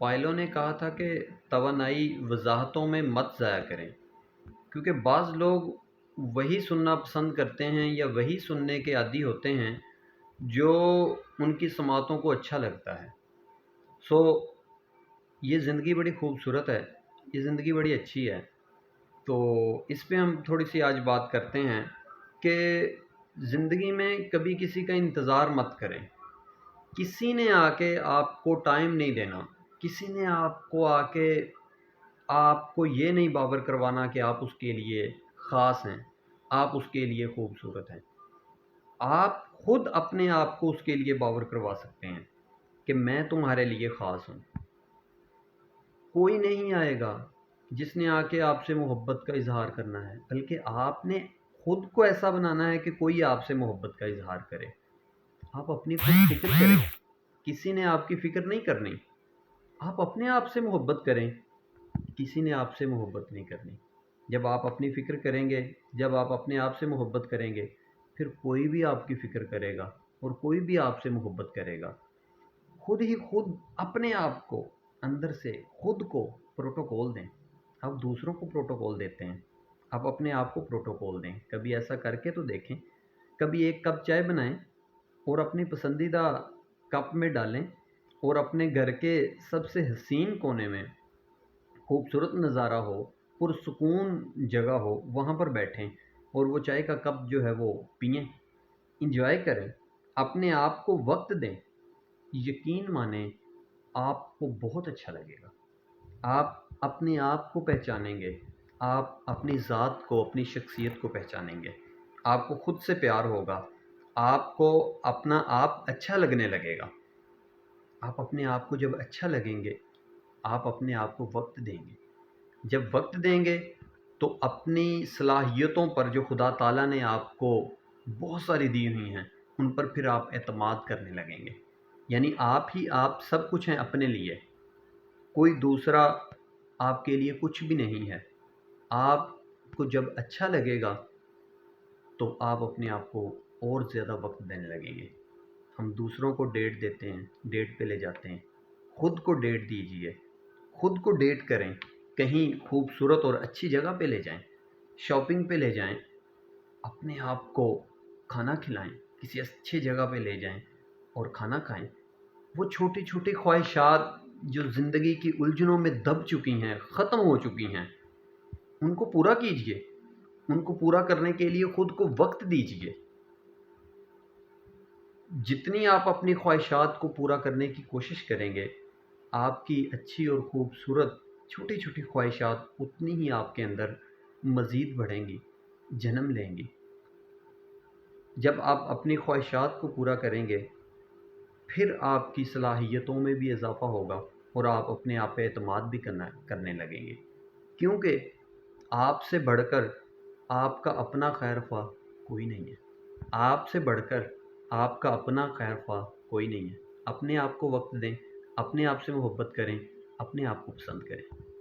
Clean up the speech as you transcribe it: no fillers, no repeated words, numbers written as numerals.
قائلوں نے کہا تھا کہ توانائی وضاحتوں میں مت ضائع کریں، کیونکہ بعض لوگ وہی سننا پسند کرتے ہیں یا وہی سننے کے عادی ہوتے ہیں جو ان کی سماعتوں کو اچھا لگتا ہے۔ سو یہ زندگی بڑی خوبصورت ہے، یہ زندگی بڑی اچھی ہے۔ تو اس پہ ہم تھوڑی سی آج بات کرتے ہیں کہ زندگی میں کبھی کسی کا انتظار مت کریں۔ کسی نے آ کے آپ کو ٹائم نہیں دینا، کسی نے آپ کو آ کے آپ کو یہ نہیں باور کروانا کہ آپ اس کے لیے خاص ہیں، آپ اس کے لیے خوبصورت ہیں۔ آپ خود اپنے آپ کو اس کے لیے باور کروا سکتے ہیں کہ میں تمہارے لیے خاص ہوں۔ کوئی نہیں آئے گا جس نے آ کے آپ سے محبت کا اظہار کرنا ہے، بلکہ آپ نے خود کو ایسا بنانا ہے کہ کوئی آپ سے محبت کا اظہار کرے۔ آپ اپنی خود فکر کریں، کسی نے آپ کی فکر نہیں کرنی۔ آپ اپنے آپ سے محبت کریں، کسی نے آپ سے محبت نہیں کرنی۔ جب آپ اپنی فکر کریں گے، جب آپ اپنے آپ سے محبت کریں گے، پھر کوئی بھی آپ کی فکر کرے گا اور کوئی بھی آپ سے محبت کرے گا۔ خود ہی خود اپنے آپ کو اندر سے خود کو پروٹوکول دیں۔ آپ دوسروں کو پروٹوکول دیتے ہیں، آپ اپنے آپ کو پروٹوکول دیں۔ کبھی ایسا کر کے تو دیکھیں، کبھی ایک کپ چائے بنائیں اور اپنی پسندیدہ کپ میں ڈالیں اور اپنے گھر کے سب سے حسین کونے میں خوبصورت نظارہ ہو، پرسکون جگہ ہو، وہاں پر بیٹھیں اور وہ چائے کا کپ جو ہے وہ پئیں، انجوائے کریں، اپنے آپ کو وقت دیں۔ یقین مانیں آپ کو بہت اچھا لگے گا۔ آپ اپنے آپ کو پہچانیں گے، آپ اپنی ذات کو، اپنی شخصیت کو پہچانیں گے، آپ کو خود سے پیار ہوگا، آپ کو اپنا آپ اچھا لگنے لگے گا۔ آپ اپنے آپ کو جب اچھا لگیں گے، آپ اپنے آپ کو وقت دیں گے۔ جب وقت دیں گے تو اپنی صلاحیتوں پر جو خدا تعالیٰ نے آپ کو بہت ساری دی ہوئی ہیں، ان پر پھر آپ اعتماد کرنے لگیں گے۔ یعنی آپ ہی آپ سب کچھ ہیں اپنے لیے، کوئی دوسرا آپ کے لیے کچھ بھی نہیں ہے۔ آپ کو جب اچھا لگے گا تو آپ اپنے آپ کو اور زیادہ وقت دینے لگیں گے۔ ہم دوسروں کو ڈیٹ دیتے ہیں، ڈیٹ پہ لے جاتے ہیں، خود کو ڈیٹ دیجئے، خود کو ڈیٹ کریں، کہیں خوبصورت اور اچھی جگہ پہ لے جائیں، شاپنگ پہ لے جائیں، اپنے آپ کو کھانا کھلائیں، کسی اچھی جگہ پہ لے جائیں اور کھانا کھائیں۔ وہ چھوٹی چھوٹی خواہشات جو زندگی کی الجھنوں میں دب چکی ہیں، ختم ہو چکی ہیں، ان کو پورا کیجئے، ان کو پورا کرنے کے لیے خود کو وقت دیجئے۔ جتنی آپ اپنی خواہشات کو پورا کرنے کی کوشش کریں گے، آپ کی اچھی اور خوبصورت چھوٹی چھوٹی خواہشات اتنی ہی آپ کے اندر مزید بڑھیں گی، جنم لیں گی۔ جب آپ اپنی خواہشات کو پورا کریں گے، پھر آپ کی صلاحیتوں میں بھی اضافہ ہوگا اور آپ اپنے آپ پہ اعتماد بھی کرنے لگیں گے، کیونکہ آپ سے بڑھ کر آپ کا اپنا خیر خواہ کوئی نہیں ہے۔ آپ سے بڑھ کر آپ کا اپنا خیر خواہ کوئی نہیں ہے۔ اپنے آپ کو وقت دیں، اپنے آپ سے محبت کریں، اپنے آپ کو پسند کریں۔